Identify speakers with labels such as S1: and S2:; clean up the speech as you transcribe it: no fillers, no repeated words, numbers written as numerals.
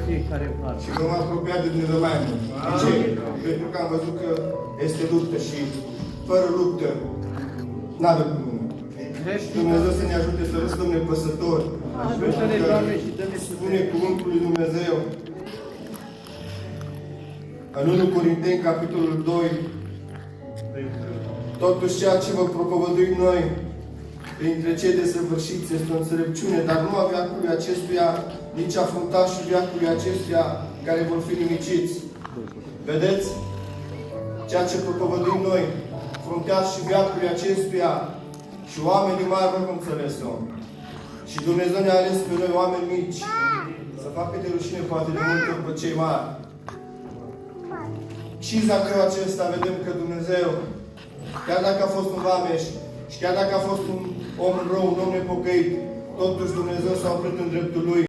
S1: fiecare parte.
S2: Și vom apropia de Dumnezeu mai mult. De ce? Pentru că am văzut că este luptă și fără luptă n-avem cum. Dumnezeu să ne ajute să răstăm nepăsători.
S1: Ajută-ne, Doamne, și dă-ne
S2: spune cuvântul lui Dumnezeu în 1 Corinteni, capitolul 2, totuși ceea ce vă propovăduim noi printre cei desăvârșiți este o înțelepciune, dar nu a veacului acestuia, nici a fruntașului veacului acestuia care vor fi nimiciți. Vedeți? Ceea ce propovăduim noi, fruntaș și veacului acestuia și oamenii mari nu înțeles-o. Și Dumnezeu ne-a ales pe noi, oameni mici, să facă de rușine poate de multe ori pe cei mari. Și Zacău acesta vedem că Dumnezeu, chiar dacă a fost un vameș și chiar dacă a fost un om rău, un om nepocăit, totuși Dumnezeu s-a oprit în dreptul lui.